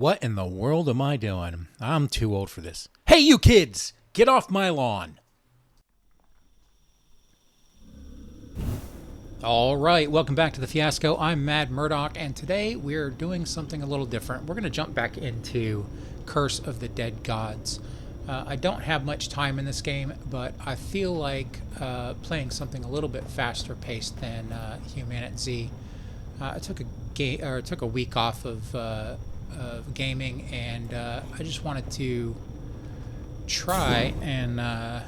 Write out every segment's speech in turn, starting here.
What in the world am I doing? I'm too old for this. Hey, you kids! Get off my lawn! Alright, welcome back to the Fiasco. I'm Mad Murdock, and today we're doing something a little different. We're going to jump back into Curse of the Dead Gods. I don't have much time in this game, but I feel like playing something a little bit faster paced than Humanity. I took a week off of gaming, and I just wanted to try and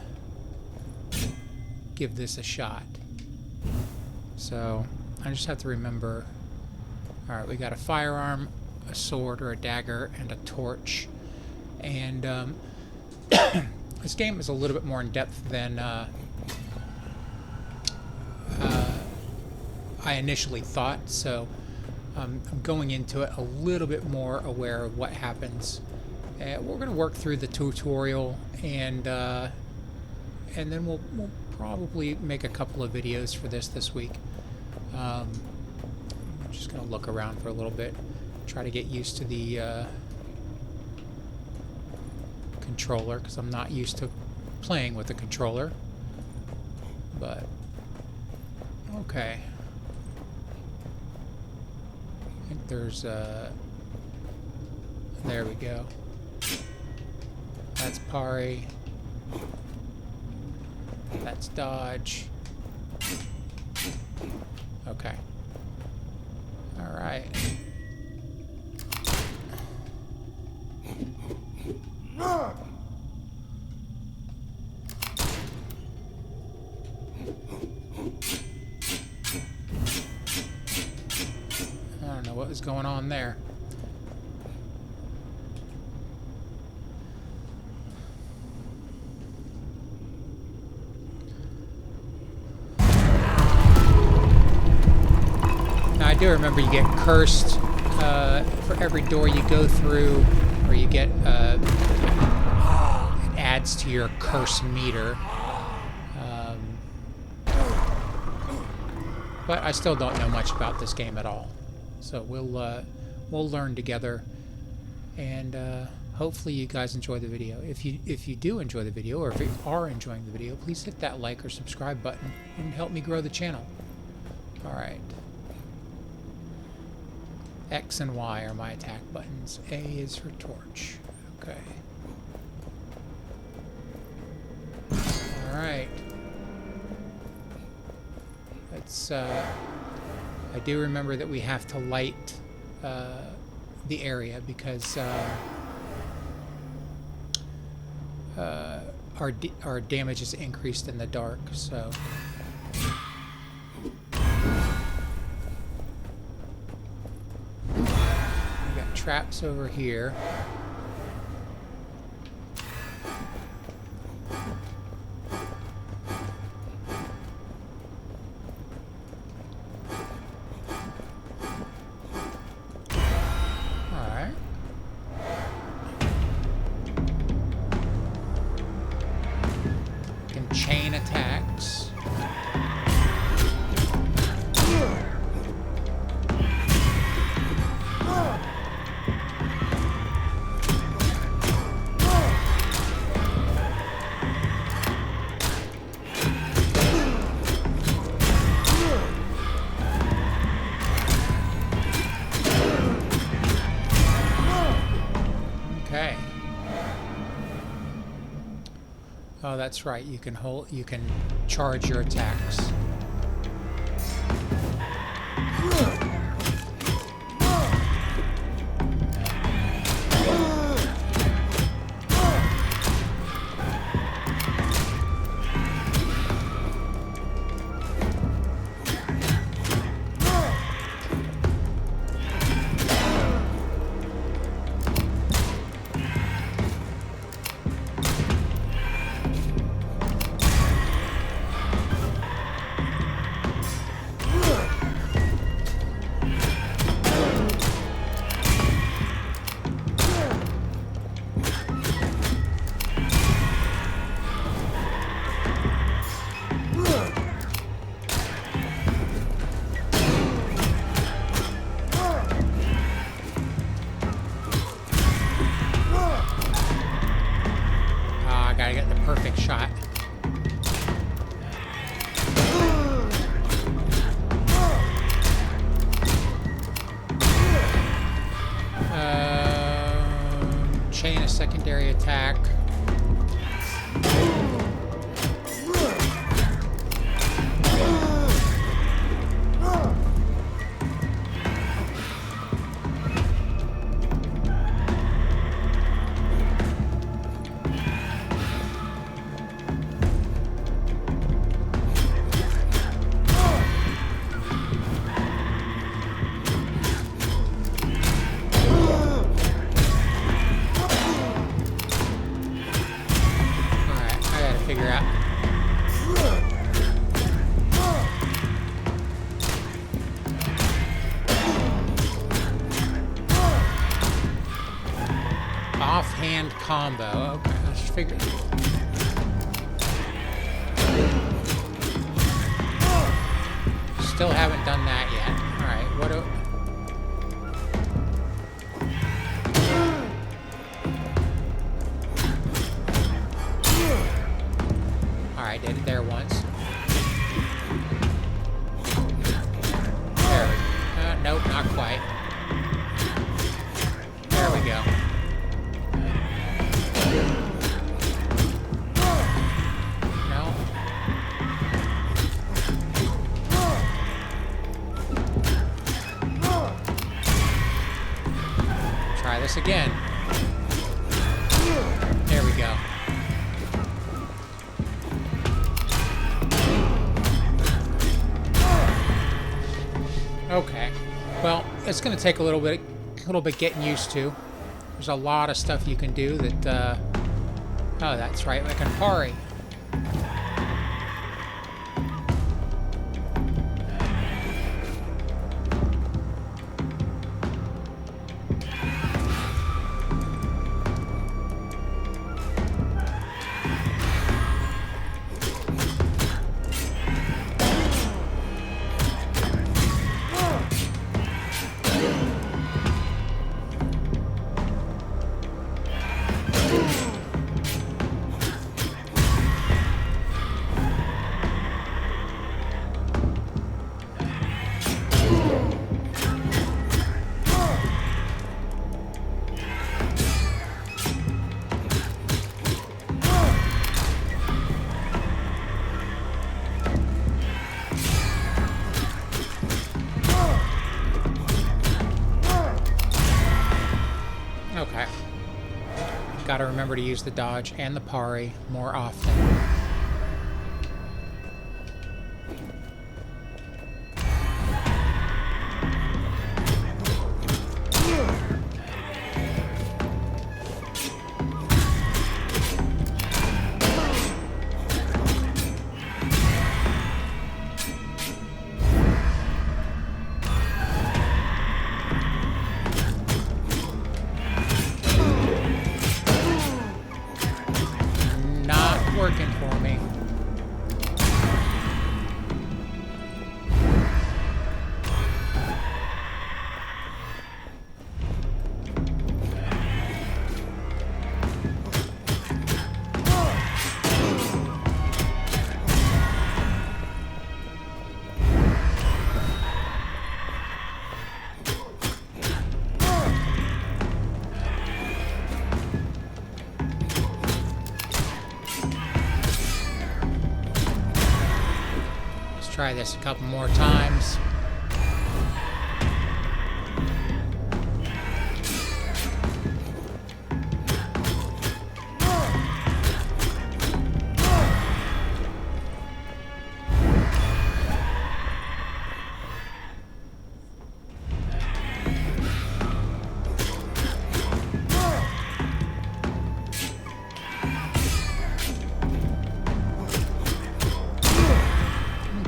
give this a shot. So I just have to remember, alright, we got a firearm, a sword or a dagger, and a torch. And this game is a little bit more in depth than I initially thought, so I'm going into it a little bit more aware of what happens. We're going to work through the tutorial, and then we'll probably make a couple of videos for this week. I'm just going to look around for a little bit, try to get used to the controller, because I'm not used to playing with the controller. But okay. I think there's there we go. That's parry. That's dodge. Okay. All right. I don't know what was going on there. I do remember you get cursed for every door you go through, or you get it adds to your curse meter. But I still don't know much about this game at all, so we'll learn together, and hopefully you guys enjoy the video. If you do enjoy the video, or if you are enjoying the video, please hit that like or subscribe button and help me grow the channel. All right. X and Y are my attack buttons. A is for torch. Okay. Alright. Let's, I do remember that we have to light the area, because our damage is increased in the dark, so... Traps over here. Alright. Can chain attacks. Okay. Oh, that's right. You can charge your attacks. shot. Chain a secondary attack. Figure out. Offhand combo. Okay, let's figure. Still haven't done that yet. All right, what do? I did it there once. There. Nope, not quite. There we go. No. Try this again. There we go. Okay, well, it's going to take a little bit getting used to. There's a lot of stuff you can do that. Oh, that's right, I can parry. Okay. Gotta remember to use the dodge and the parry more often. Working for me. Try this a couple more times.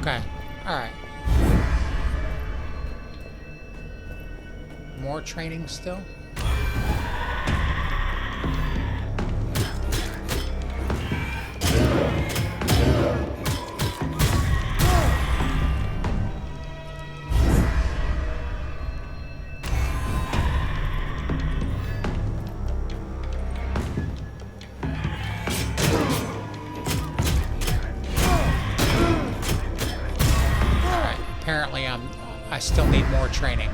Okay. All right. More training still? still need more training.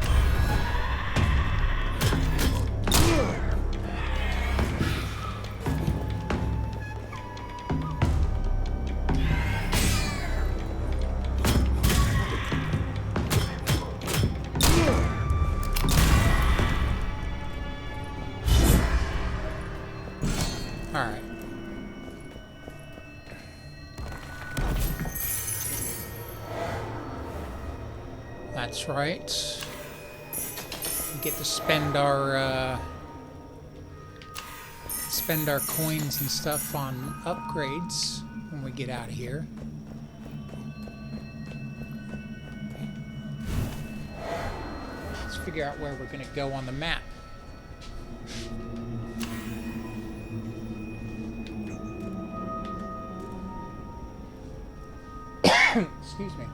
Alright. That's right. We get to spend our coins and stuff on upgrades when we get out of here. Let's figure out where we're going to go on the map. Excuse me.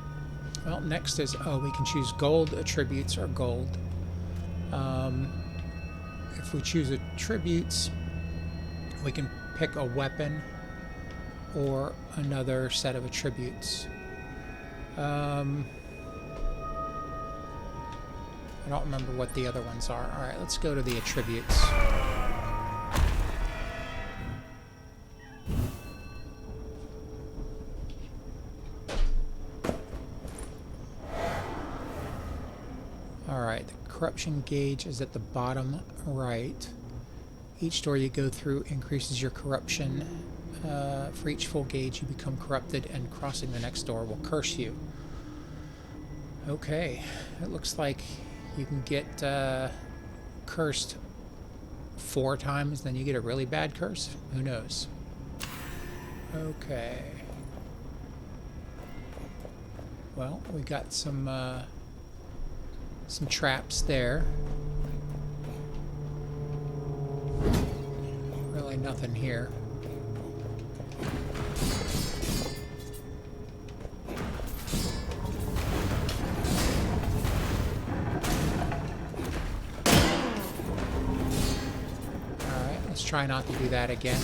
Well, next is, we can choose gold attributes or gold. If we choose attributes, we can pick a weapon or another set of attributes. I don't remember what the other ones are. Alright, let's go to the attributes. Alright, the corruption gauge is at the bottom right. Each door you go through increases your corruption. For each full gauge you become corrupted, and crossing the next door will curse you. Okay, it looks like you can get cursed 4 times, then you get a really bad curse. Who knows? Okay. Well, we got some traps there. Really nothing here. Alright, let's try not to do that again.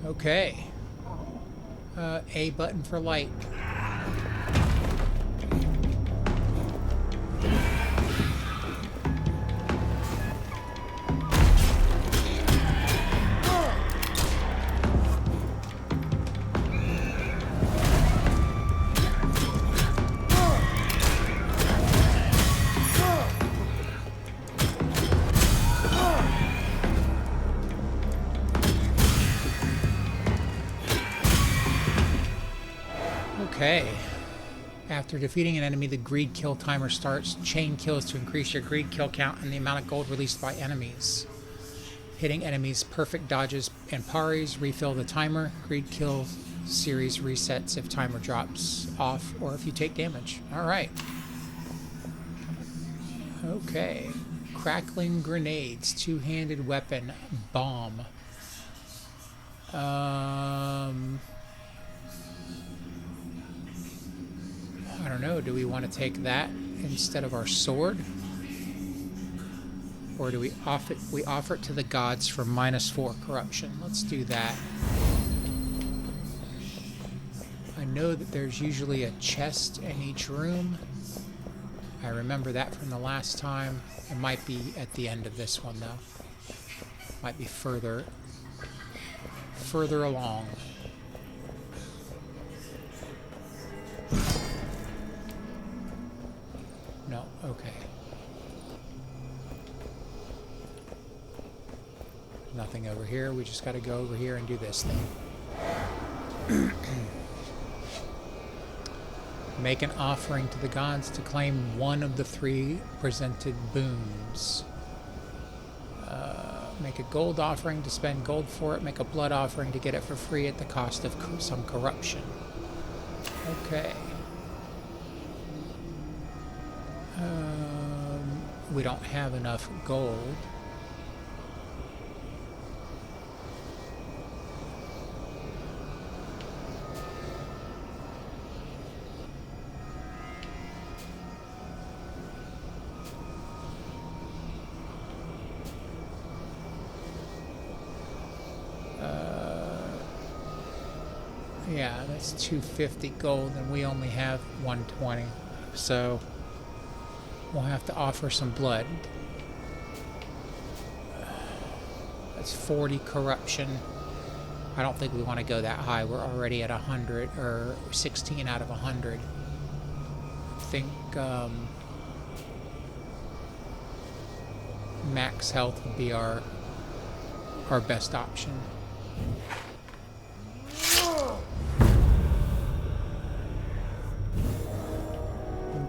Okay. A button for light. Okay. After defeating an enemy, the greed kill timer starts. Chain kills to increase your greed kill count and the amount of gold released by enemies. Hitting enemies, perfect dodges, and parries refill the timer. Greed kill series resets if timer drops off or if you take damage. Alright. Okay. Crackling grenades. Two-handed weapon. Bomb. I don't know, do we want to take that instead of our sword? Or do we offer it to the gods for -4 corruption? Let's do that. I know that there's usually a chest in each room. I remember that from the last time. It might be at the end of this one though. Might be further along. No, okay. Nothing over here. We just got to go over here and do this thing. Make an offering to the gods to claim one of the 3 presented boons. Make a gold offering to spend gold for it. Make a blood offering to get it for free at the cost of some corruption. Okay. We don't have enough gold. Yeah, that's 250 gold, and we only have 120. So we'll have to offer some blood. That's 40 corruption. I don't think we want to go that high. We're already at 100, or 16 out of 100. I think max health would be our best option.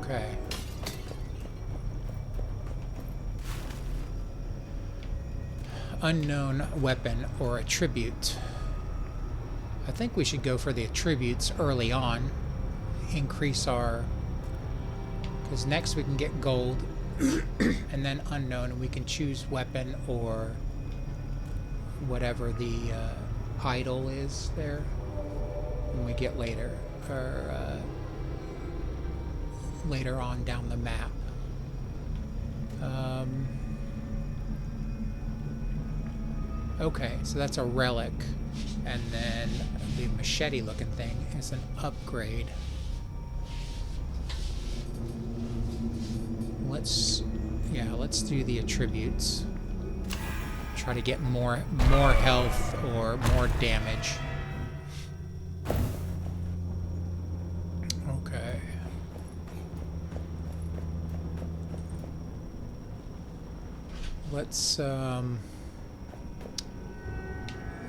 Okay. Unknown weapon or attribute. I think we should go for the attributes early on. Increase our... because next we can get gold and then unknown, and we can choose weapon or whatever the idol is there when we get later, or later on down the map. Okay, so that's a relic, and then the machete looking thing is an upgrade. Let's do the attributes. Try to get more health or more damage. Okay. Let's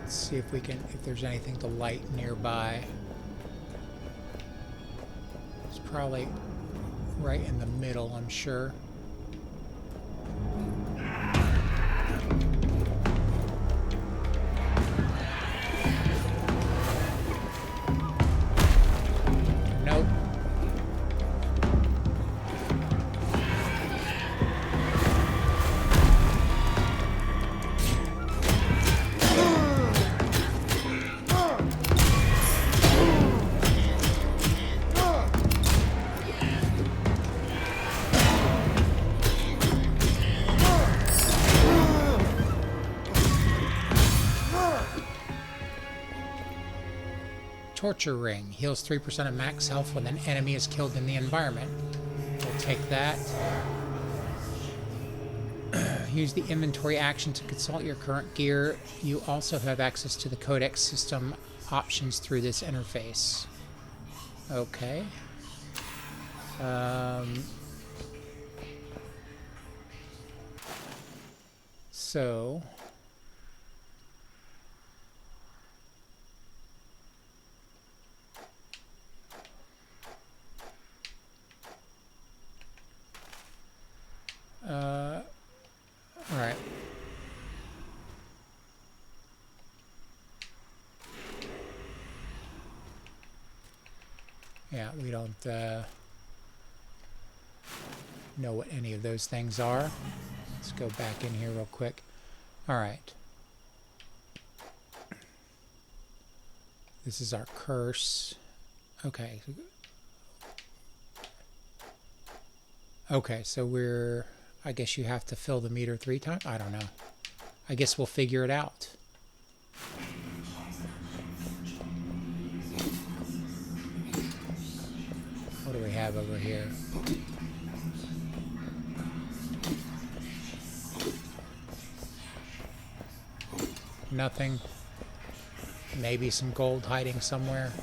see if if there's anything to light nearby. It's probably right in the middle, I'm sure. Nope. Torture ring heals 3% of max health when an enemy is killed in the environment. We'll take that. Use the inventory action to consult your current gear. You also have access to the codex system options through this interface. Okay. So... all right. Yeah, we don't know what any of those things are. Let's go back in here real quick. All right. This is our curse. Okay. Okay, so we're... I guess you have to fill the meter 3 times? I don't know. I guess we'll figure it out. What do we have over here? Nothing. Maybe some gold hiding somewhere.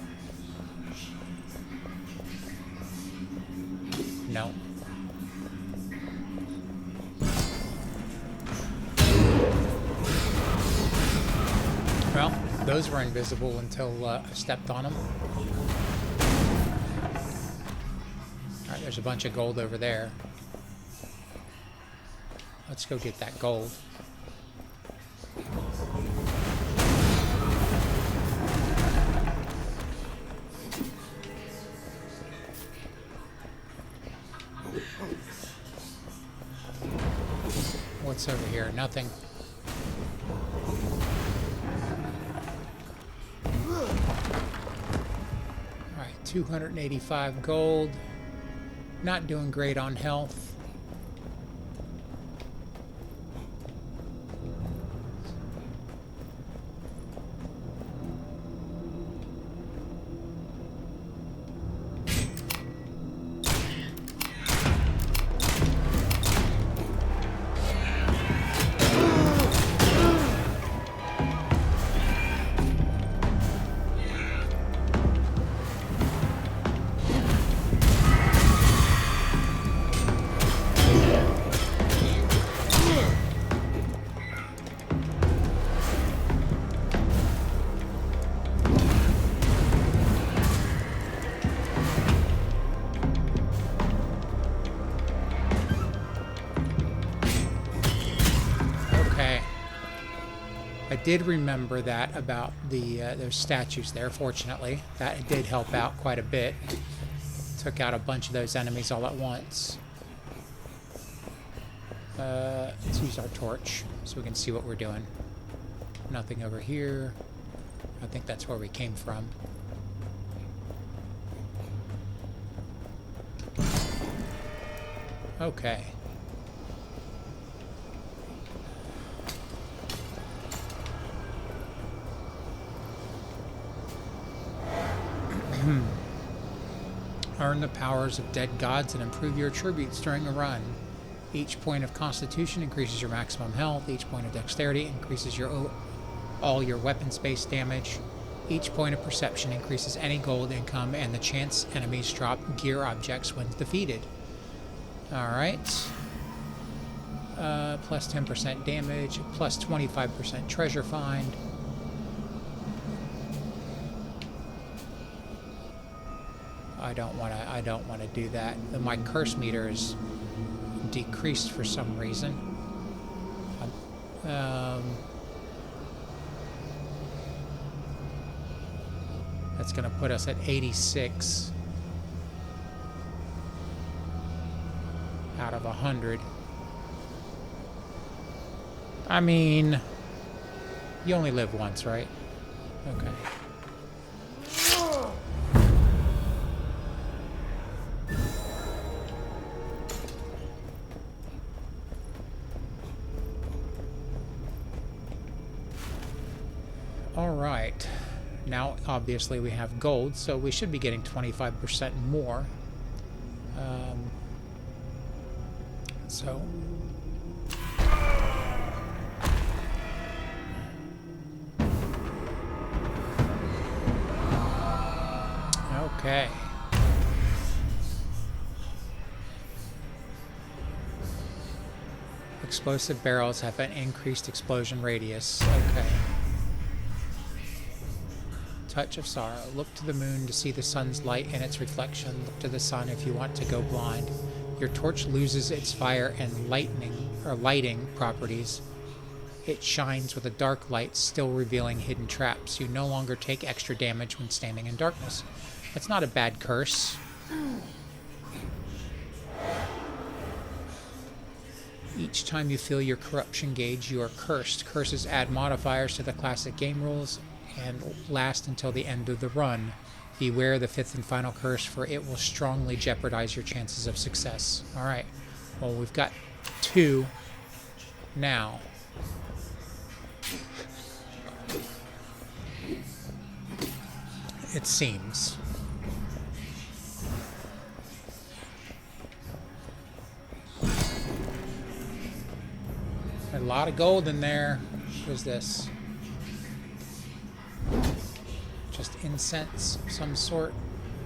No. Well, those were invisible until I stepped on them. Alright, there's a bunch of gold over there. Let's go get that gold. What's over here? Nothing. Alright, 285 gold. Not doing great on health. I did remember that about the those statues there, fortunately. That did help out quite a bit. Took out a bunch of those enemies all at once. Let's use our torch so we can see what we're doing. Nothing over here. I think that's where we came from. Okay. Earn the powers of dead gods and improve your attributes during a run. Each point of constitution increases your maximum health. Each point of dexterity increases all your weapons-based damage. Each point of perception increases any gold income and the chance enemies drop gear objects when defeated. Alright. Plus 10% damage, plus 25% treasure find. I don't wanna do that. My curse meter is decreased for some reason. That's gonna put us at 86 out of 100. I mean, you only live once, right? Okay. All right. Now, obviously, we have gold, so we should be getting 25% more. So... Okay. Explosive barrels have an increased explosion radius. Okay. Touch of sorrow. Look to the moon to see the sun's light and its reflection. Look to the sun if you want to go blind. Your torch loses its fire and lighting properties. It shines with a dark light, still revealing hidden traps. You no longer take extra damage when standing in darkness. That's not a bad curse. Each time you fill your corruption gauge, you are cursed. Curses add modifiers to the classic game rules and last until the end of the run. Beware the fifth and final curse, for it will strongly jeopardize your chances of success. Alright, well, we've got 2 now. It seems. A lot of gold in there. What is this? Just incense of some sort.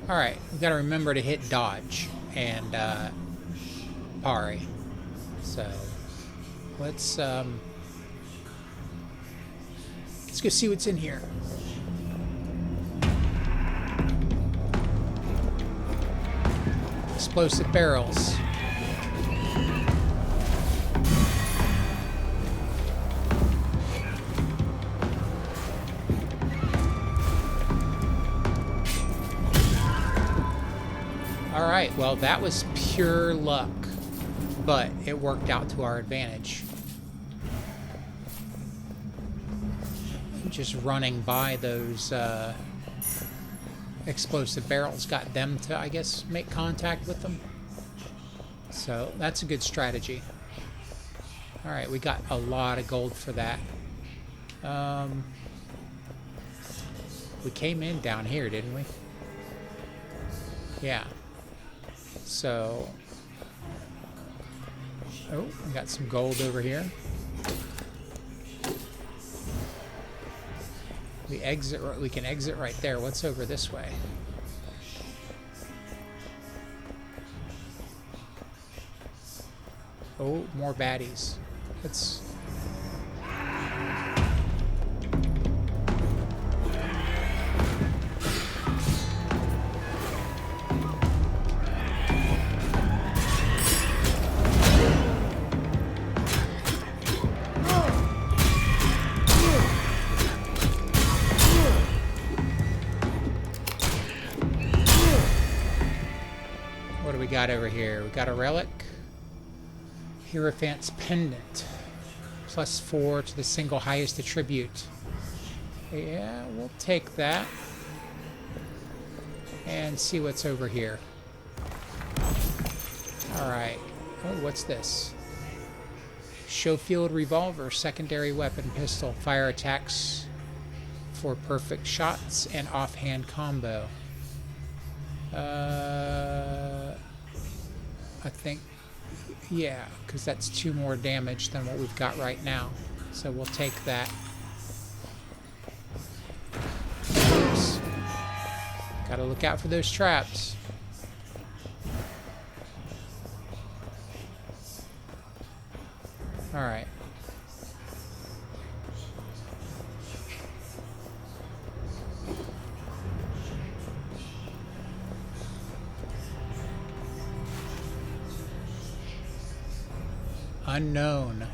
Alright, we've got to remember to hit dodge and parry. So let's go see what's in here. Explosive barrels. Alright, well, that was pure luck, but it worked out to our advantage. Just running by those explosive barrels got them to, I guess, make contact with them. So that's a good strategy. Alright, we got a lot of gold for that. We came in down here, didn't we? Yeah. So, oh, we got some gold over here. We can exit right there. What's over this way? Oh, more baddies. Let's... got over here? We got a relic. Hierophant's pendant. +4 to the single highest attribute. Yeah, we'll take that. And see what's over here. Alright. Oh, what's this? Schofield revolver, secondary weapon, pistol, fire attacks for perfect shots and offhand combo. I think, yeah, because that's 2 more damage than what we've got right now. So we'll take that. Oops. Gotta look out for those traps. Alright. Unknown.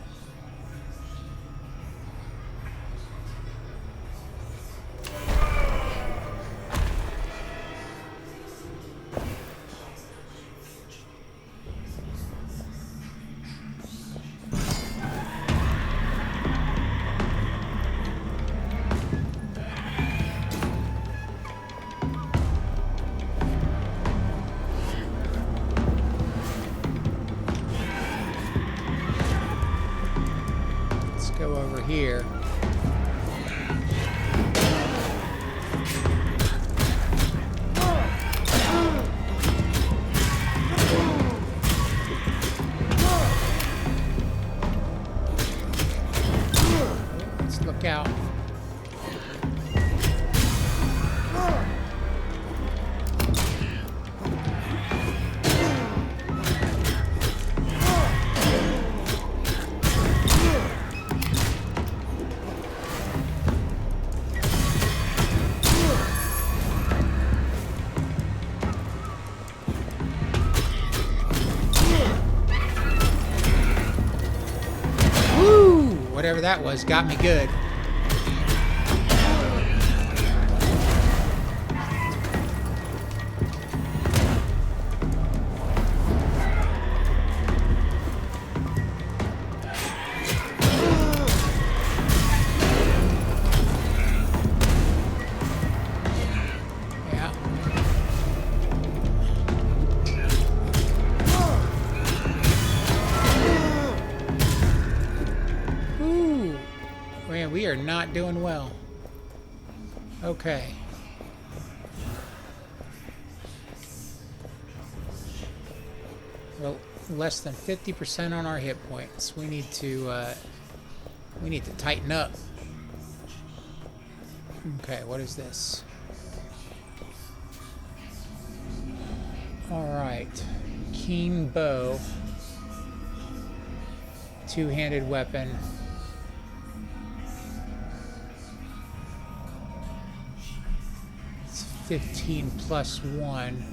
Go over here. Let's look out. Whatever that was got me good. Man, we are not doing well. Okay. Well, less than 50% on our hit points. We need to tighten up. Okay, what is this? All right. Keen bow. Two-handed weapon. It's 15 plus 1.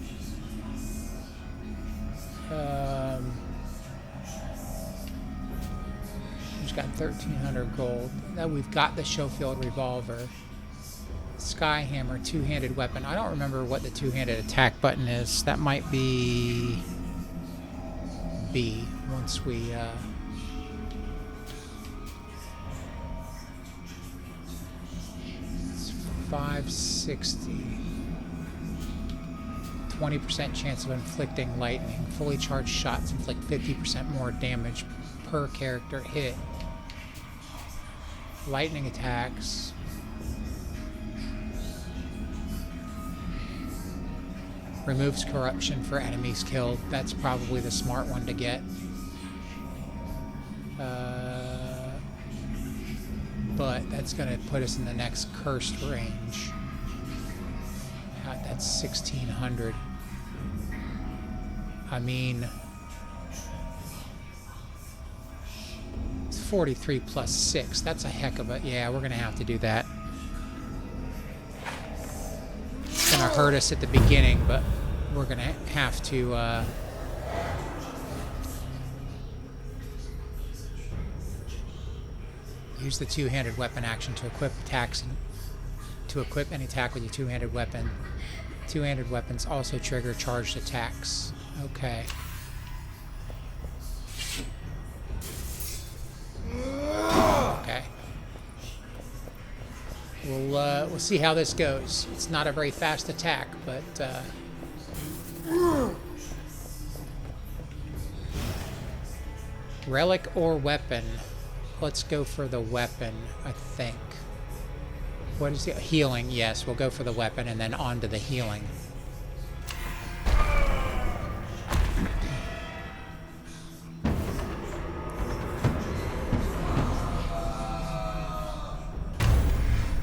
We've got 1,300 gold. Now we've got the Schofield revolver. Skyhammer, two-handed weapon. I don't remember what the two-handed attack button is. That might be B once we it's 560. 20% chance of inflicting lightning. Fully charged shots inflict 50% more damage per character hit. Lightning attacks. Removes corruption for enemies killed. That's probably the smart one to get. But that's going to put us in the next cursed range. That's 1,600. I mean, it's 43 plus 6. That's a heck of a... Yeah, we're going to have to do that. It's going to hurt us at the beginning, but we're going to have to... use the two-handed weapon action to equip attacks and to equip any attack with your two-handed weapon. Two-handed weapons also trigger charged attacks. Okay. Okay. We'll see how this goes. It's not a very fast attack, but relic or weapon. Let's go for the weapon, I think. What is it? Healing, yes. We'll go for the weapon and then on to the healing.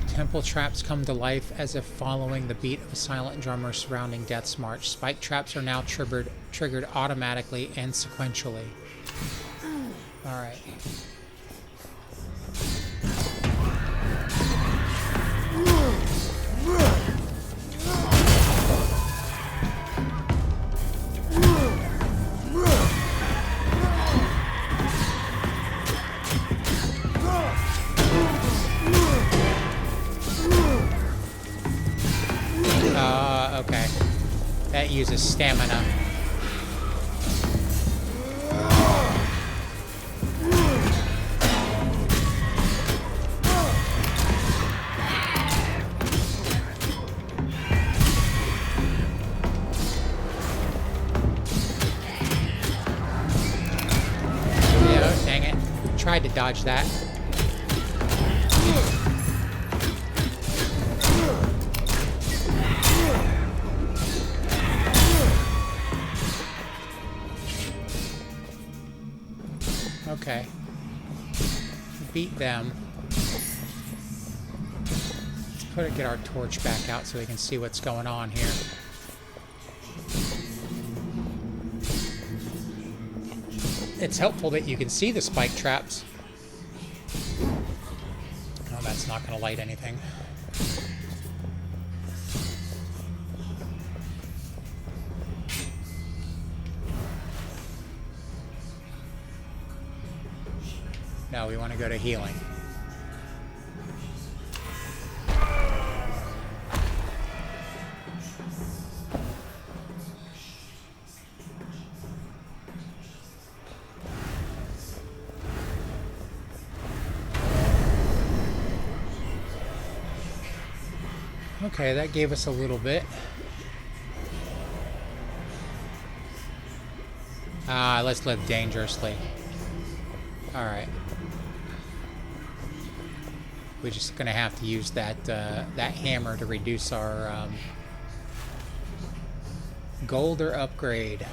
Temple traps come to life as if following the beat of a silent drummer surrounding Death's March. Spike traps are now triggered automatically and sequentially. Alright. Okay. That uses stamina. Yeah, dang it. Tried to dodge that. Okay. Beat them. Let's get our torch back out so we can see what's going on here. It's helpful that you can see the spike traps. Oh, that's not going to light anything. No, we want to go to healing. Okay, that gave us a little bit. Let's live dangerously. Alright. We're just gonna have to use that that hammer to reduce our gold or upgrade.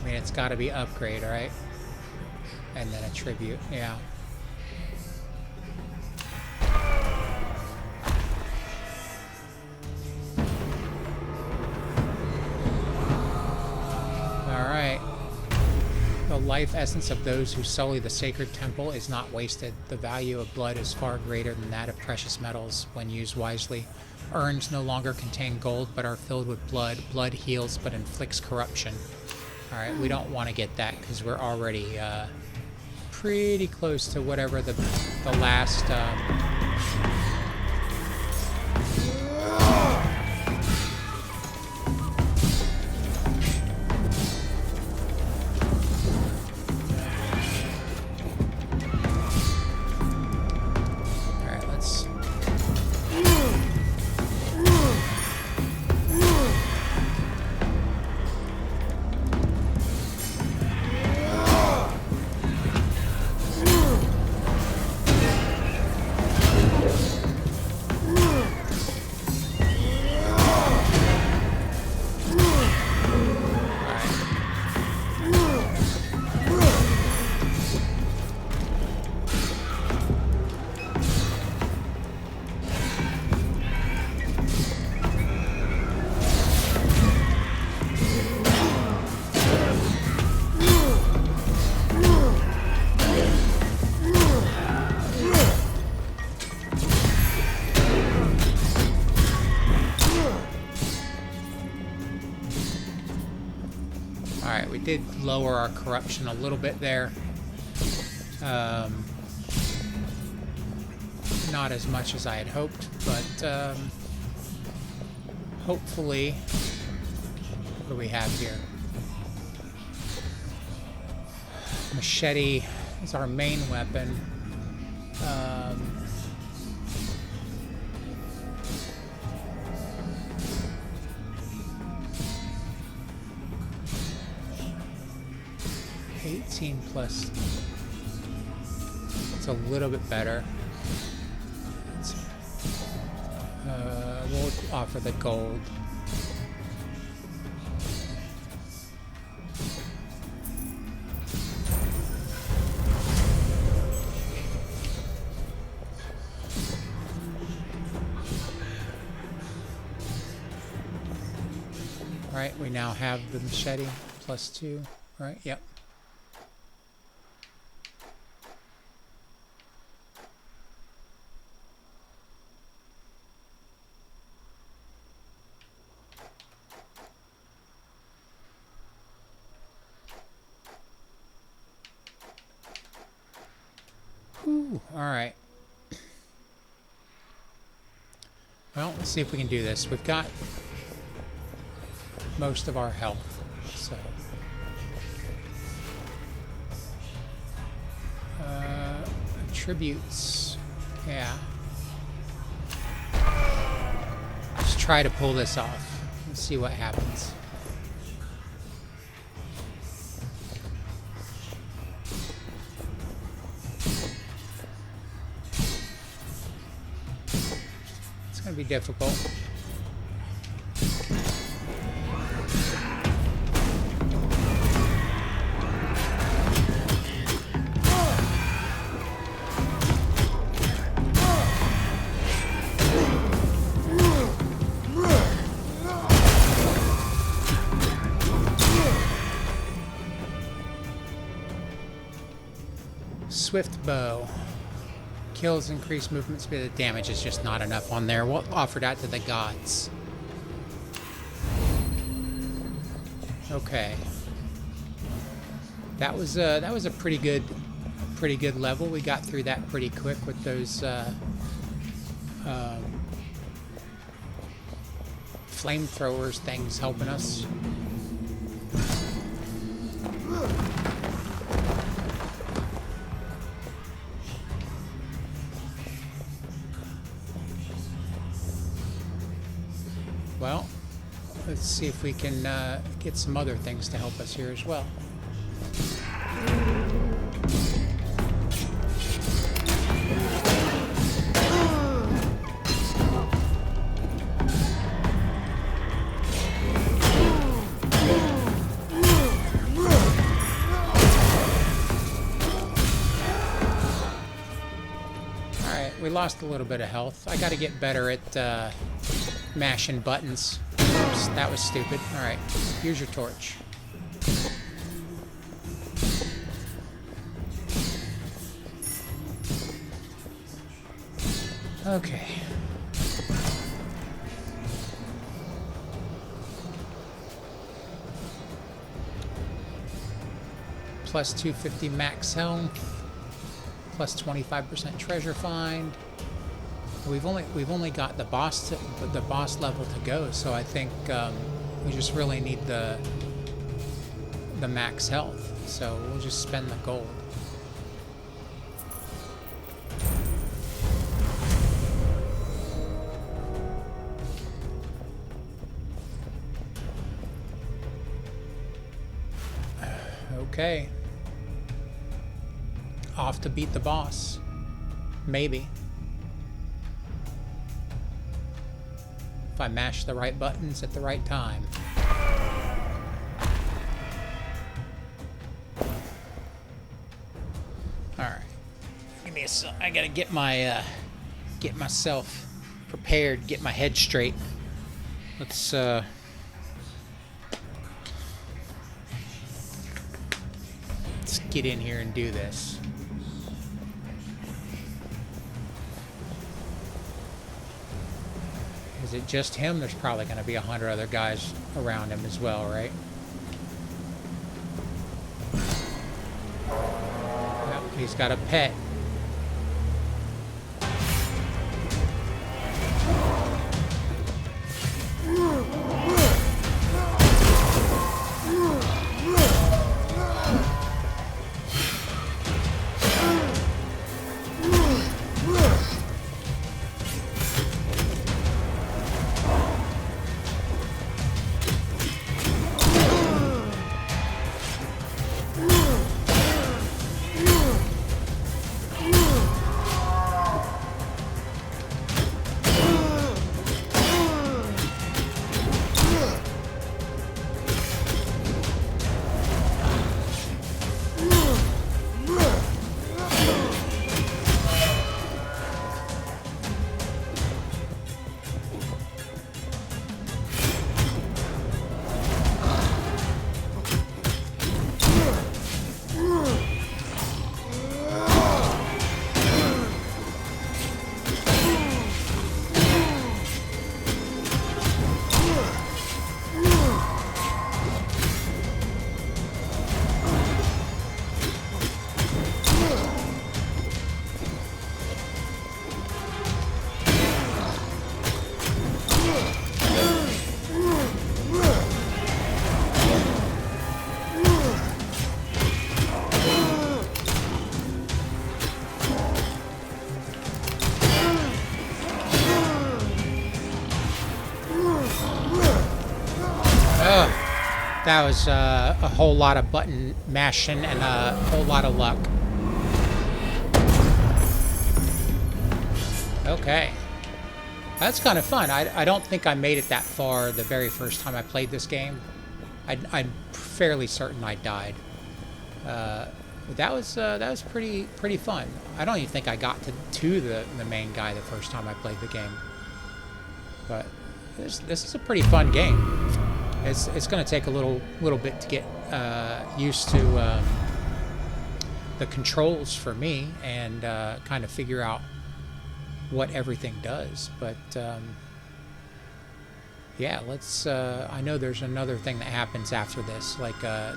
I mean, it's got to be upgrade, right? And then a tribute, yeah. All right. The life essence of those who sully the sacred temple is not wasted. The value of blood is far greater than that of precious metals when used wisely. Urns no longer contain gold but are filled with blood. Blood heals but inflicts corruption. Alright, we don't want to get that because we're already pretty close to whatever the last... Alright, we did lower our corruption a little bit there. Not as much as I had hoped, but hopefully... What do we have here? Machete is our main weapon. 18 plus. It's a little bit better. We'll offer the gold. Right, we now have the machete +2, right? Yep. Whew, all right. Well, let's see if we can do this. We've got most of our health, so attributes, yeah. Let's try to pull this off and see what happens. It's gonna be difficult. Swift bow. Kills increased movement speed. The damage is just not enough on there. We'll offer that to the gods. Okay. That was a pretty good level. We got through that pretty quick with those flamethrowers things helping us. Well, let's see if we can get some other things to help us here as well. Alright, we lost a little bit of health. I gotta get better at mashing buttons. Oops, that was stupid. Alright, here's your torch. Okay. Plus 250 max health. Plus 25% treasure find. We've only got the boss level to go, so I think we just really need the max health. So we'll just spend the gold. Okay. Off to beat the boss. Maybe. If I mash the right buttons at the right time. Alright. Give me a sec. I gotta get my get myself prepared, get my head straight. Let's get in here and do this. Is it just him? There's probably going to be 100 other guys around him as well, right? Yep, he's got a pet. That was a whole lot of button mashing and a whole lot of luck. Okay. That's kind of fun. I don't think I made it that far the very first time I played this game. I'm fairly certain I died. But that was pretty fun. I don't even think I got to the main guy the first time I played the game. But this is a pretty fun game. It's going to take a little bit to get used to the controls for me and kind of figure out what everything does. But yeah, let's. I know there's another thing that happens after this, like the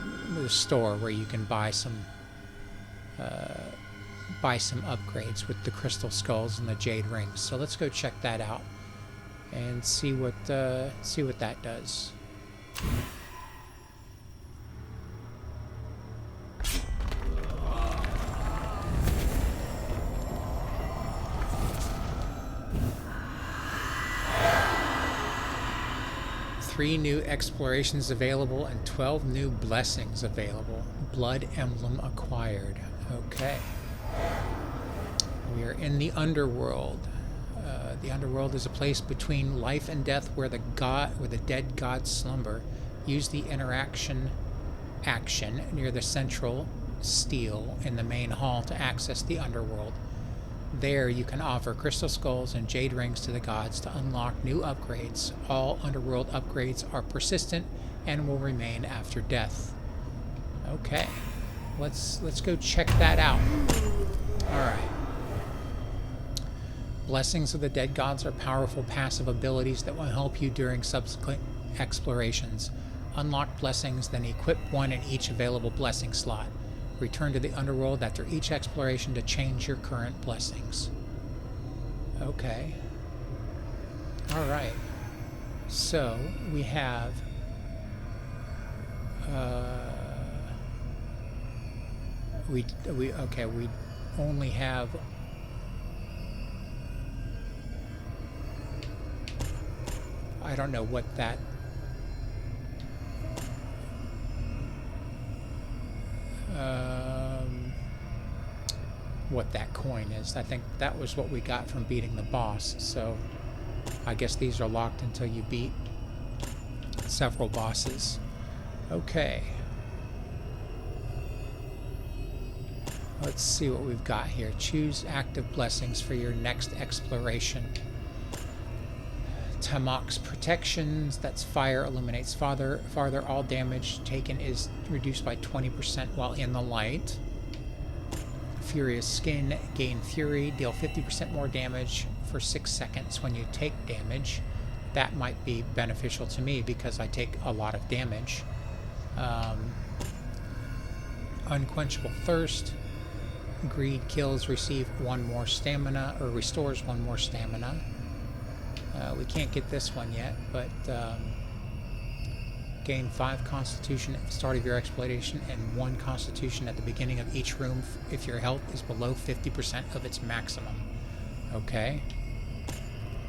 store where you can buy some upgrades with the crystal skulls and the jade rings. So let's go check that out and see what that does. Three new explorations available and 12 new blessings available. Blood emblem acquired. Okay. We are in the underworld. The underworld is a place between life and death where the dead gods slumber. Use the interaction action near the central stele in the main hall to access the underworld. There you can offer crystal skulls and jade rings to the gods to unlock new upgrades. All underworld upgrades are persistent and will remain after death. Okay. Let's go check that out. Alright. Blessings of the dead gods are powerful passive abilities that will help you during subsequent explorations. Unlock blessings, then equip one in each available blessing slot. Return to the underworld after each exploration to change your current blessings. Okay. Alright. So, we have... we only have... I don't know what that... what that coin is. I think that was what we got from beating the boss, so I guess these are locked until you beat several bosses. Okay. Let's see what we've got here. Choose active blessings for your next exploration. Tamok's protections, that's fire, eliminates farther. All damage taken is reduced by 20% while in the light. Furious skin, gain fury, deal 50% more damage for 6 seconds when you take damage. That might be beneficial to me because I take a lot of damage. Unquenchable thirst. Greed kills, receive 1 more stamina, or restores 1 more stamina. We can't get this one yet, but gain 5 constitution at the start of your exploration and 1 constitution at the beginning of each room if your health is below 50% of its maximum. Okay.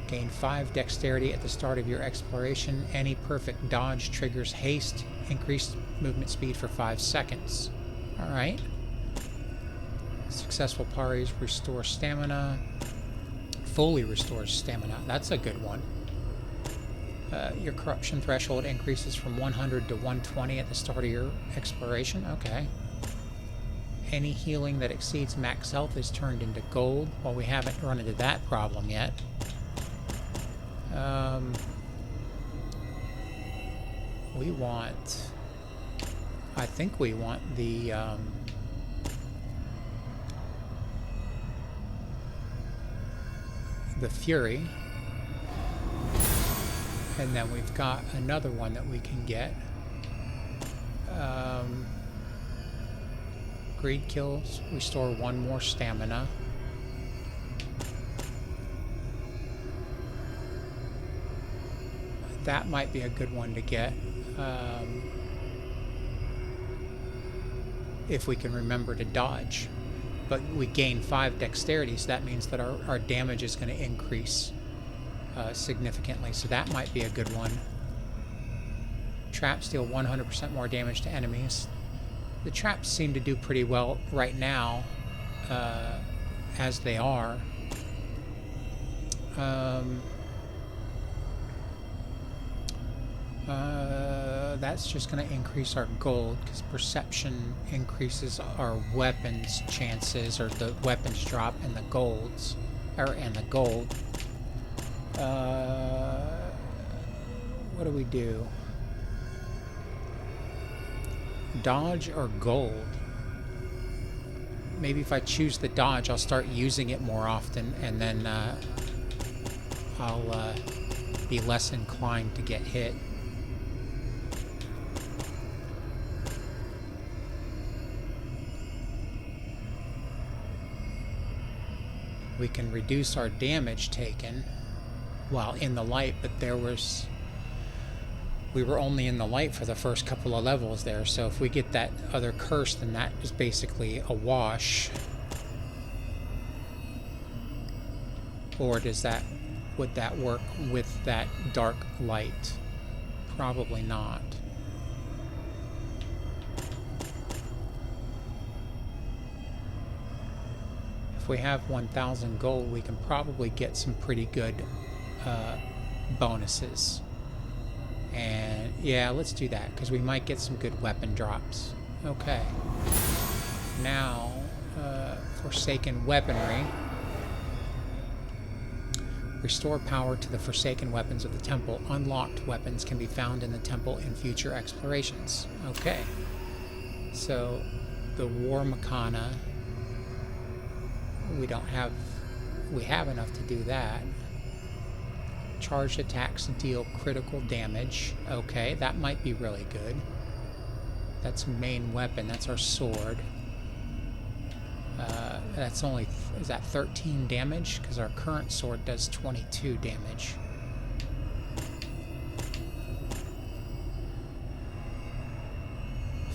Gain 5 dexterity at the start of your exploration. Any perfect dodge triggers haste, increased movement speed for 5 seconds. Alright. Successful parries restore stamina. Fully restores stamina. That's a good one. Your corruption threshold increases from 100 to 120 at the start of your exploration. Okay. Any healing that exceeds max health is turned into gold. Well, we haven't run into that problem yet. We want... I think we want the... the Fury, and then we've got another one that we can get. Greed kills, restore 1 more stamina. That might be a good one to get if we can remember to dodge. But we gain 5 dexterity, so that means that our damage is going to increase significantly. So that might be a good one. Traps deal 100% more damage to enemies. The traps seem to do pretty well right now, as they are. That's just going to increase our gold, because perception increases our weapons chances, or the weapons drop and the golds, and the gold. What do we do? Dodge or gold? Maybe if I choose the dodge, I'll start using it more often, and then I'll be less inclined to get hit. We can reduce our damage taken while in the light, but we were only in the light for the first couple of levels there, so if we get that other curse, then that is basically a wash. Or would that work with that dark light? Probably not. If we have 1,000 gold, we can probably get some pretty good bonuses. And yeah, let's do that, because we might get some good weapon drops. Okay. Now, Forsaken Weaponry. Restore power to the Forsaken weapons of the temple. Unlocked weapons can be found in the temple in future explorations. Okay. So, the War Makana. We have enough to do that. Charged attacks deal critical damage. Okay, that might be really good. That's main weapon. That's our sword. That's only... is that 13 damage? Because our current sword does 22 damage.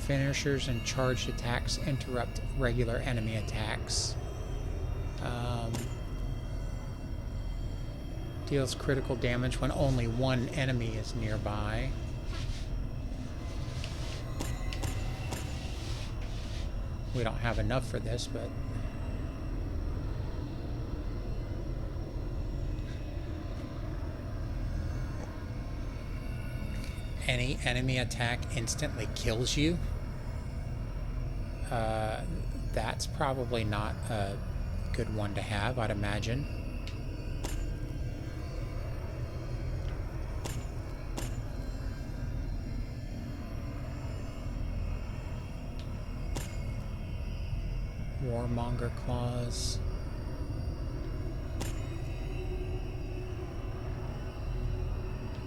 Finishers and charged attacks interrupt regular enemy attacks. Deals critical damage when only one enemy is nearby. We don't have enough for this, but... any enemy attack instantly kills you? That's probably not a good one to have, I'd imagine. Warmonger claws.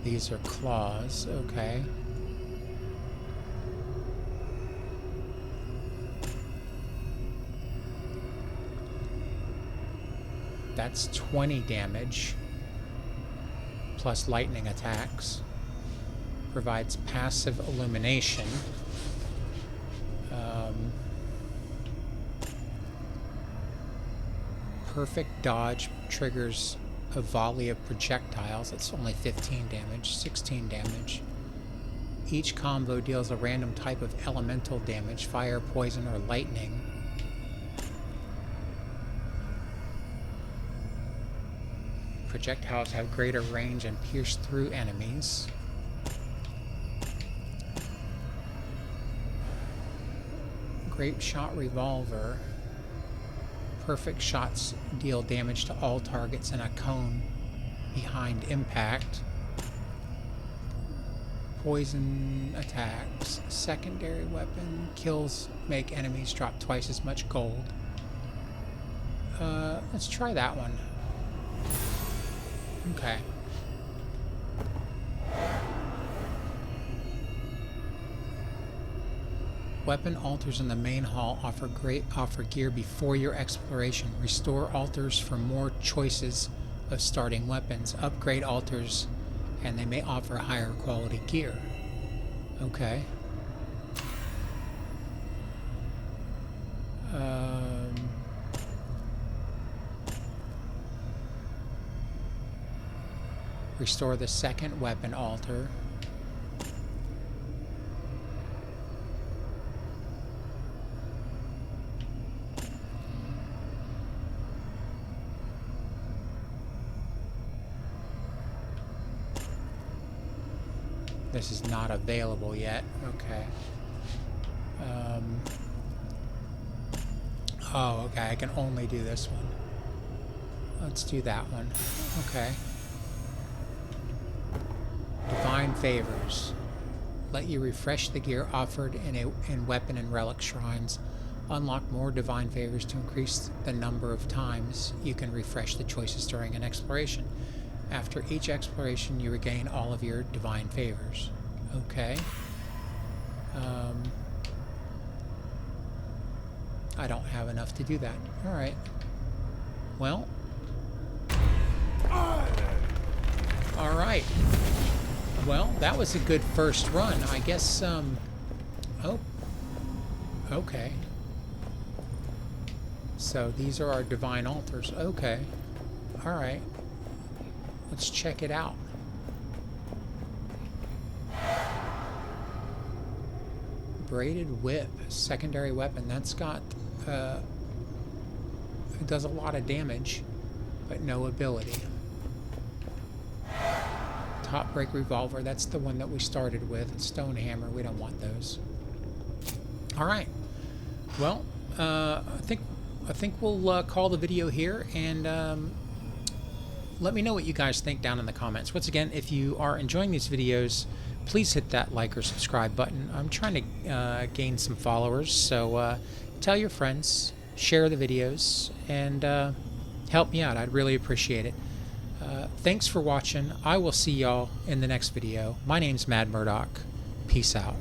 These are claws, okay. That's 20 damage, plus lightning attacks. Provides passive illumination. Perfect dodge triggers a volley of projectiles. That's only 15 damage, 16 damage. Each combo deals a random type of elemental damage, fire, poison, or lightning. Projectiles have greater range and pierce through enemies. Grape shot revolver. Perfect shots deal damage to all targets in a cone behind impact. Poison attacks. Secondary weapon. Kills make enemies drop twice as much gold. Let's try that one. Okay. Weapon altars in the main hall offer gear before your exploration. Restore altars for more choices of starting weapons. Upgrade altars, and they may offer higher quality gear. Okay. Restore the second weapon altar. This is not available yet. Okay. Oh, okay. I can only do this one. Let's do that one. Okay. Divine favors. Let you refresh the gear offered in weapon and relic shrines. Unlock more divine favors to increase the number of times you can refresh the choices during an exploration. After each exploration, you regain all of your divine favors. Okay. I don't have enough to do that. Alright. Well. Alright. Well, that was a good first run. I guess, oh. Okay. So, these are our divine altars. Okay. Alright. Let's check it out. Braided whip. Secondary weapon. That's got, it does a lot of damage, but no ability. Top break revolver. That's the one that we started with. Stone hammer. We don't want those. Alright. Well, I think we'll call the video here, and let me know what you guys think down in the comments. Once again, if you are enjoying these videos, please hit that like or subscribe button. I'm trying to gain some followers, so tell your friends, share the videos, and help me out. I'd really appreciate it. Thanks for watching. I will see y'all in the next video. My name's Mad Murdock. Peace out.